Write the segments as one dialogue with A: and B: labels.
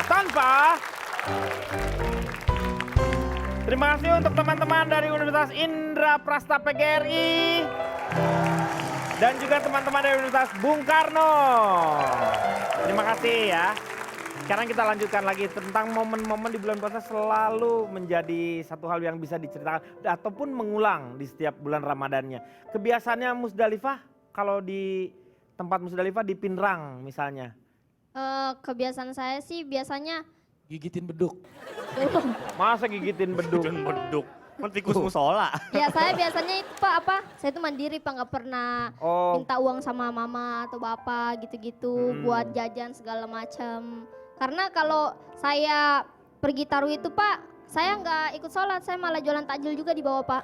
A: tanpa. Terima kasih untuk teman-teman dari Universitas Indraprasta PGRI. Dan juga teman-teman dari Universitas Bung Karno. Terima kasih ya. Sekarang kita lanjutkan lagi tentang momen-momen di bulan puasa selalu menjadi satu hal yang bisa diceritakan ataupun mengulang di setiap bulan Ramadannya. Kebiasaannya Musdalifah kalau di tempat Musdalifah di Pinrang misalnya.
B: Kebiasaan saya sih biasanya
C: Gigitin beduk.
A: Masa gigitin beduk?
D: Beduk. Kan tikus musola.
B: ya saya biasanya itu Pak saya itu mandiri Pak, nggak pernah
A: Oh,
B: minta uang sama mama atau bapak gitu-gitu buat jajan segala macam. Karena kalau saya pergi taruh itu Pak, saya nggak ikut sholat, saya malah jualan takjil juga di bawah Pak.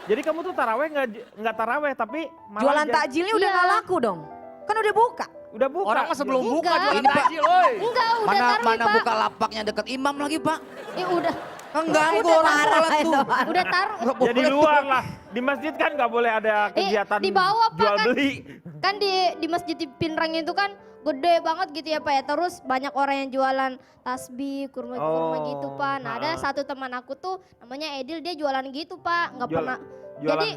A: jadi kamu tuh taraweh nggak taraweh tapi malah
E: Jualan takjilnya udah
B: Iya.
E: nggak laku dong. Kan udah buka.
A: udah buka.
D: Orang mah sebelum buka
B: Enggak.
D: jualan
F: Ini, Pak.
D: takjil, oi.
B: Enggak, udah
F: Mana
B: taruh
F: mana
B: Pak.
F: buka lapaknya deket imam lagi, Pak.
B: Ya udah,
F: Mengganggu orang sholat tuh.
B: udah taruh.
A: Ya di luar lah. Di masjid kan nggak boleh ada kegiatan
B: di bawah, Pak,
A: jual
B: kan.
A: beli.
B: Kan di masjid di Pinrang itu kan gede banget gitu ya Pak ya. Terus banyak orang yang jualan tasbih, kurma-kurma
A: Oh,
B: gitu Pak. Nah ada
A: ha-ha.
B: satu teman aku tuh namanya Edil, dia jualan gitu Pak. Nggak
A: Jual-
B: pernah.
A: jualan.
B: Jadi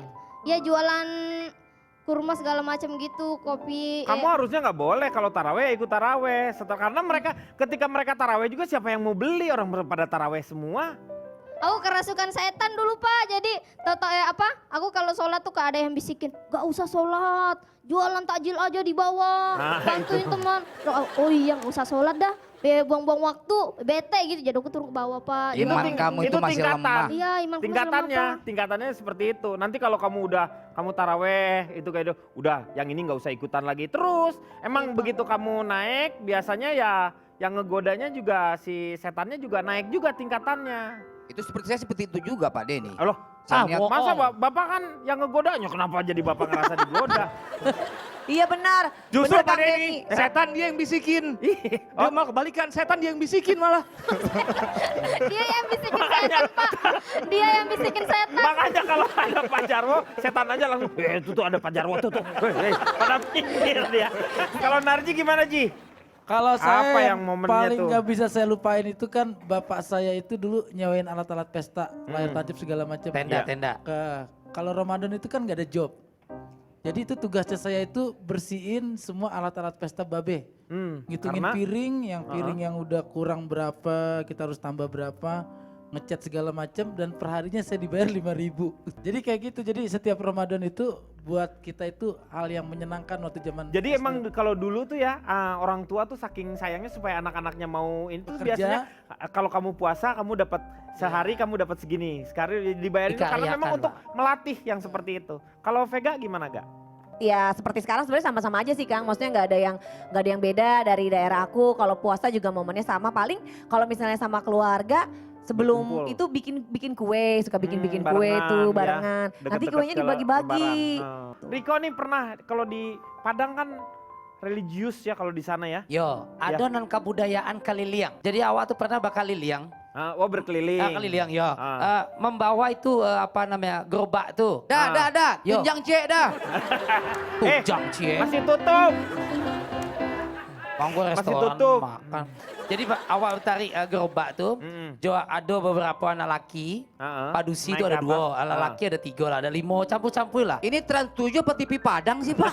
B: ya jualan kurma segala macam gitu, kopi.
A: Kamu harusnya nggak boleh kalau taraweh ikut taraweh. Karena mereka ketika mereka taraweh juga siapa yang mau beli, orang pada taraweh semua.
B: Aku kerasukan setan dulu Pak. Jadi aku kalau sholat tuh ada yang bisikin, gak usah sholat, jualan takjil aja di bawah,
A: Nah,
B: bantuin
A: itu.
B: teman. Oh iya gak usah sholat dah, buang-buang waktu, bete gitu. Jadi aku turun ke bawah Pak.
F: Iman
A: ting-
F: kamu itu masih
A: tingkatan.
F: lemah.
B: Iya iman
A: Tingkatannya seperti itu. Nanti kalau kamu taraweh itu kayak itu, udah yang ini nggak usah ikutan lagi. Terus emang begitu kamu naik biasanya ya yang ngegodanya juga si setannya juga naik juga tingkatannya.
F: Itu seperti itu juga, Pak Denny.
A: Loh,
F: Saya lihat-
A: masa bapak kan yang ngegodanya kenapa jadi bapak ngerasa digoda?
E: Iya benar.
D: Justru
E: Benar,
D: Pak
E: Kang
D: Denny, setan dia yang bisikin. Dia malah kebalikan, setan dia yang bisikin malah.
B: Dia yang bisikin setan Pak. Dia yang bisikin setan.
A: Makanya kalau ada Pak Jarwo, setan aja langsung, itu tuh ada Pak Jarwo tuh. Pada pikir dia. Kalau Narji gimana Ji?
C: Kalau saya
A: Apa yang
C: yang
A: momennya
C: paling
A: tuh?
C: nggak bisa saya lupain itu kan bapak saya itu dulu nyewain alat-alat pesta, layar tancap segala macam.
F: Tenda-tenda.
C: Kalau Ramadan itu kan nggak ada job. Jadi itu tugasnya saya itu bersihin semua alat-alat pesta babe. Ngitungin
A: Karena
C: piring, yang udah kurang berapa, kita harus tambah berapa, ngecat segala macam dan perharinya saya dibayar 5.000. Jadi kayak gitu. Jadi setiap Ramadan itu buat kita itu hal yang menyenangkan waktu zaman.
A: Jadi
C: SD.
A: emang kalau dulu tuh ya orang tua tuh saking sayangnya supaya anak-anaknya mau ini tuh
C: Bekerja.
A: biasanya kalau kamu puasa kamu dapat sehari kamu dapat segini. Sekarang dibayarin itu karena memang
F: Dikaryakan,
A: untuk melatih yang seperti itu. Kalau Vega gimana Gak?
E: Ya seperti sekarang sebenarnya sama-sama aja sih Kang. Maksudnya nggak ada yang beda dari daerah aku. Kalau puasa juga momennya sama. Paling kalau misalnya sama keluarga sebelum
A: Berkumpul.
E: itu bikin kue, suka bikin kue
A: barengan,
E: tuh
A: ya.
E: barengan. Nanti
A: Deket-deket
E: kuenya
A: ke
E: dibagi-bagi.
A: lebaran. Riko nih pernah kalau di Padang kan religius ya kalau di sana ya.
F: Yo, adonan kebudayaan kaliliang. Jadi awak tuh pernah bakal liliang.
A: Berkeliling.
F: Kaliliang yo.
A: Ah.
F: Membawa itu apa namanya gerobak tuh.
A: Ah.
F: Dah.
A: Yo.
F: Tunjang cek dah.
A: Eh,
F: Tunjang cek.
A: Masih tutup.
F: Manggo
A: masih
F: restoran
A: tutup.
F: makan. Jadi awak tarik gerobak tuh. Ada beberapa anak laki. Padusi
A: Naik
F: itu ada
A: ke atas.
F: 2, anak laki ada 3 lah, ada 5, campur-campur lah. Ini Trans 7 apa TV Padang sih Pak?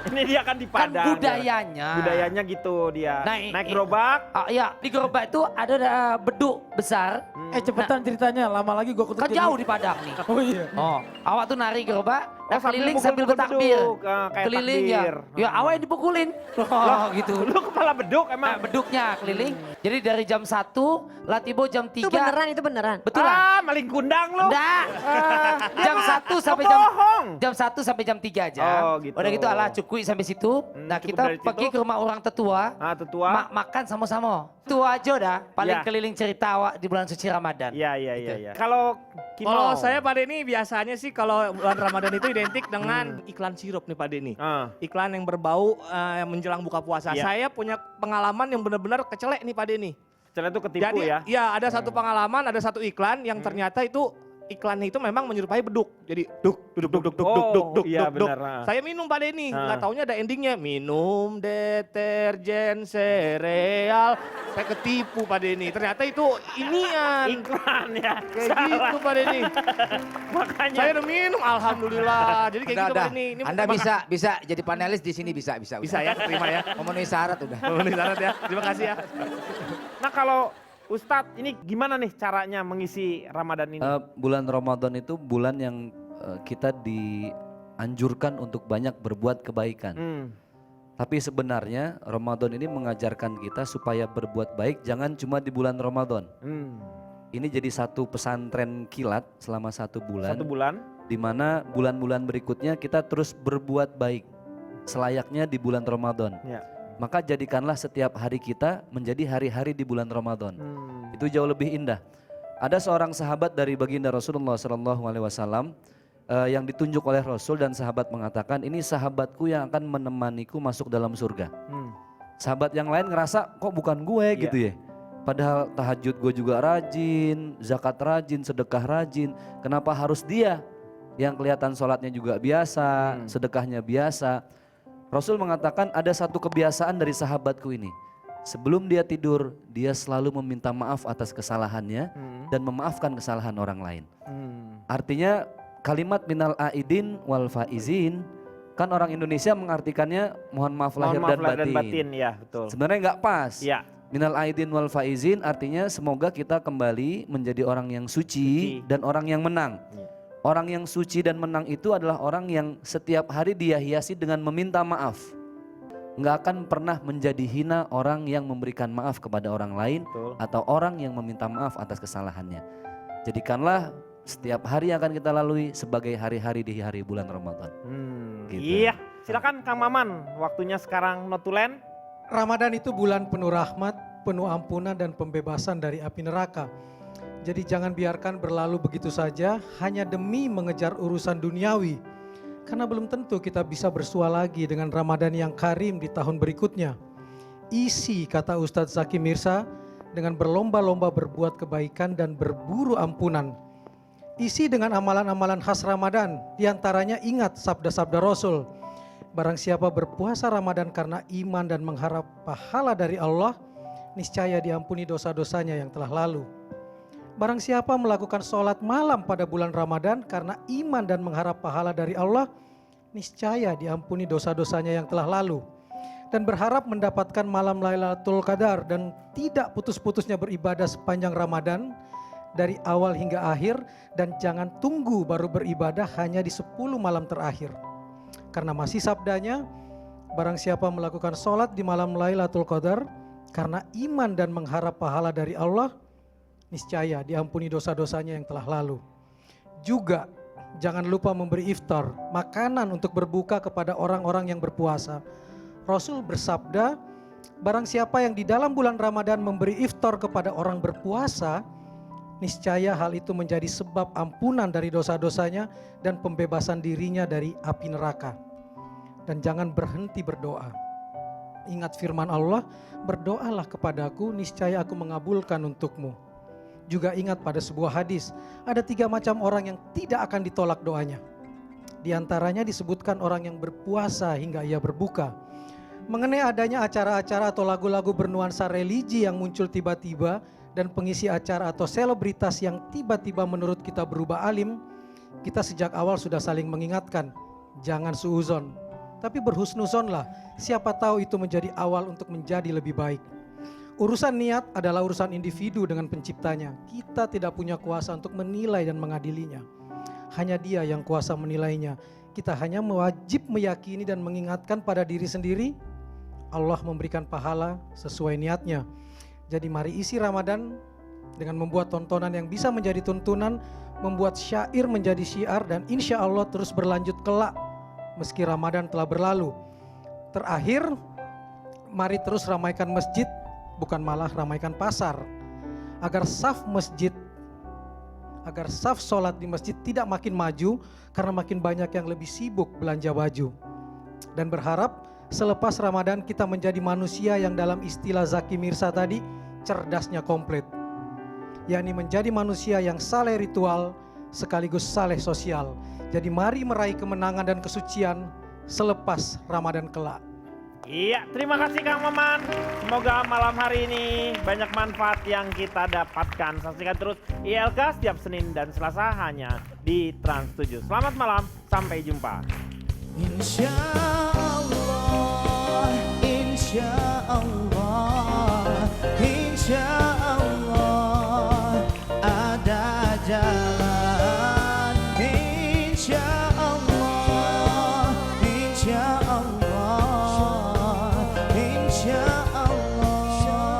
A: Ini dia kan di
F: Kan
A: Padang.
F: budayanya.
A: Budayanya gitu dia. Naik
F: i-
A: gerobak.
F: Iya, di gerobak itu ada beduk besar.
C: Cepetan ceritanya, lama lagi gua
F: Kan jauh di Padang nih.
C: Oh iya.
F: Oh, awak tuh nari gerobak,
A: Oh, sambil
F: keliling sambil
A: mukul-mukul
F: bertakbir.
A: beduk, kayak
F: Keliling
A: takbir.
F: ya. Ya, awak yang dipukulin. Oh, gitu.
A: Lu kepala beduk
F: Nah,
A: emang.
F: beduknya keliling. Jadi dari jam 1, latibo jam 3.
E: Itu beneran.
F: Betul lah.
A: Maling kundang lu.
F: Enggak. Jam 1 sampai jam 1 sampai jam 3 aja.
A: Oh, gitu.
F: Udah gitu alah cukui sampai situ. Nah,
A: cukup
F: kita
A: dari situ.
F: pergi ke rumah orang tetua.
A: Tetua.
F: Makan sama-sama. Itu aja dah paling
A: Ya.
F: keliling cerita awak di bulan suci Ramadan.
A: Iya.
F: Gitu.
A: Kalau Kimo.
D: Kalau saya Pak Denny biasanya sih kalau bulan Ramadan itu identik dengan iklan sirup nih Pak Denny. Iklan yang berbau menjelang buka puasa.
A: Iya.
D: Saya punya pengalaman yang benar-benar kecelek nih Pak Denny.
A: Celah itu ketipu
D: Jadi
A: ya.
D: ya ada satu pengalaman, ada satu iklan yang ternyata itu iklannya itu memang menyerupai beduk. Jadi duk.
A: Iya benar.
D: Saya minum Pak Denny, nggak taunya ada endingnya. Minum deterjen sereal. Saya ketipu Pak Denny. Ternyata itu inian.
A: Iklan ya.
D: Kayak gitu Pak Denny.
A: Makanya.
D: Saya udah minum, alhamdulillah. Jadi kayak gitu Pak Denny. Ini
F: Anda bisa jadi panelis di sini bisa.
D: Bisa ya, terima ya.
F: Memenuhi syarat udah.
D: Memenuhi syarat ya. Terima kasih ya.
A: Nah kalau Ustadz ini gimana nih caranya mengisi Ramadan ini?
G: Bulan Ramadan itu bulan yang kita dianjurkan untuk banyak berbuat kebaikan. Tapi sebenarnya Ramadan ini mengajarkan kita supaya berbuat baik jangan cuma di bulan Ramadan. Ini jadi satu pesantren kilat selama 1 bulan.
A: 1 bulan.
G: Di mana bulan-bulan berikutnya kita terus berbuat baik selayaknya di bulan Ramadan.
A: Ya.
G: Maka jadikanlah setiap hari kita menjadi hari-hari di bulan Ramadan. Itu jauh lebih indah. Ada seorang sahabat dari baginda Rasulullah SAW yang ditunjuk oleh Rasul dan sahabat mengatakan ini sahabatku yang akan menemaniku masuk dalam surga. Sahabat yang lain ngerasa kok bukan gue gitu ya. Padahal tahajud gue juga rajin, zakat rajin, sedekah rajin. Kenapa harus dia yang kelihatan sholatnya juga biasa, sedekahnya biasa. Rasul mengatakan ada satu kebiasaan dari sahabatku ini. Sebelum dia tidur, dia selalu meminta maaf atas kesalahannya dan memaafkan kesalahan orang lain. Artinya kalimat minal aidin wal faizin, kan orang Indonesia mengartikannya mohon maaf lahir dan batin.
A: Ya, betul.
G: Sebenarnya nggak pas.
A: Ya.
G: Minal aidin wal faizin artinya semoga kita kembali menjadi orang yang suci dan orang yang menang. Orang yang suci dan menang itu adalah orang yang setiap hari dia hiasi dengan meminta maaf. Nggak akan pernah menjadi hina orang yang memberikan maaf kepada orang lain atau orang yang meminta maaf atas kesalahannya. Jadikanlah setiap hari yang akan kita lalui sebagai hari-hari di hari bulan Ramadan. Gitu.
A: Iya, silakan Kang Maman, waktunya sekarang notulen.
H: Ramadan itu bulan penuh rahmat, penuh ampunan dan pembebasan dari api neraka. Jadi jangan biarkan berlalu begitu saja hanya demi mengejar urusan duniawi. Karena belum tentu kita bisa bersua lagi dengan Ramadan yang karim di tahun berikutnya. Isi, kata Ustadz Zaki Mirsa, dengan berlomba-lomba berbuat kebaikan dan berburu ampunan. Isi dengan amalan-amalan khas Ramadan, diantaranya ingat sabda-sabda Rasul. Barang siapa berpuasa Ramadan karena iman dan mengharap pahala dari Allah, niscaya diampuni dosa-dosanya yang telah lalu. Barang siapa melakukan sholat malam pada bulan Ramadan karena iman dan mengharap pahala dari Allah, niscaya diampuni dosa-dosanya yang telah lalu. Dan berharap mendapatkan malam Lailatul Qadar dan tidak putus-putusnya beribadah sepanjang Ramadan dari awal hingga akhir, dan jangan tunggu baru beribadah hanya di 10 malam terakhir. Karena masih sabdanya, barang siapa melakukan sholat di malam Lailatul Qadar karena iman dan mengharap pahala dari Allah, niscaya diampuni dosa-dosanya yang telah lalu. Juga jangan lupa memberi iftar, makanan untuk berbuka kepada orang-orang yang berpuasa. Rasul bersabda, barang siapa yang di dalam bulan Ramadan memberi iftar kepada orang berpuasa, niscaya hal itu menjadi sebab ampunan dari dosa-dosanya dan pembebasan dirinya dari api neraka. Dan jangan berhenti berdoa. Ingat firman Allah, berdoalah kepadaku, niscaya aku mengabulkan untukmu. Juga ingat pada sebuah hadis, ada 3 macam orang yang tidak akan ditolak doanya. Di antaranya disebutkan orang yang berpuasa hingga ia berbuka. Mengenai adanya acara-acara atau lagu-lagu bernuansa religi yang muncul tiba-tiba dan pengisi acara atau selebritas yang tiba-tiba menurut kita berubah alim, kita sejak awal sudah saling mengingatkan, jangan suuzon, tapi berhusnuzonlah, siapa tahu itu menjadi awal untuk menjadi lebih baik. Urusan niat adalah urusan individu dengan penciptanya. Kita tidak punya kuasa untuk menilai dan mengadilinya. Hanya Dia yang kuasa menilainya. Kita hanya wajib meyakini dan mengingatkan pada diri sendiri, Allah memberikan pahala sesuai niatnya. Jadi mari isi Ramadan dengan membuat tontonan yang bisa menjadi tuntunan, membuat syair menjadi syiar, dan insya Allah terus berlanjut kelak meski Ramadan telah berlalu. Terakhir, mari terus ramaikan masjid, bukan malah ramaikan pasar, agar saf sholat di masjid tidak makin maju karena makin banyak yang lebih sibuk belanja baju. Dan berharap selepas Ramadan kita menjadi manusia yang dalam istilah Zaki Mirsa tadi, cerdasnya komplit, yakni menjadi manusia yang saleh ritual, sekaligus saleh sosial. Jadi mari meraih kemenangan dan kesucian selepas Ramadan kelak.
A: Iya, terima kasih Kang Maman. Semoga malam hari ini banyak manfaat yang kita dapatkan. Saksikan terus ILK setiap Senin dan Selasa hanya di Trans 7. Selamat malam, sampai jumpa.
I: Insya Allah, insya Allah, insya Allah ada jalan. Insya Allah, insya Allah, insya Allah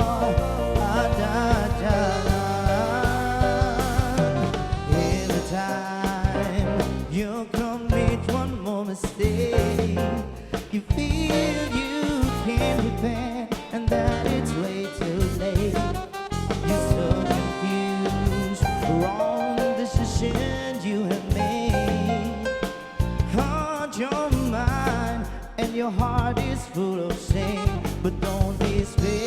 I: ada jalan. Every time you commit one more mistake, you feel you can't repent and that it's way too late. You're so confused, wrong decisions you have made. Hard your mind and your heart is full of shame, but don't despair.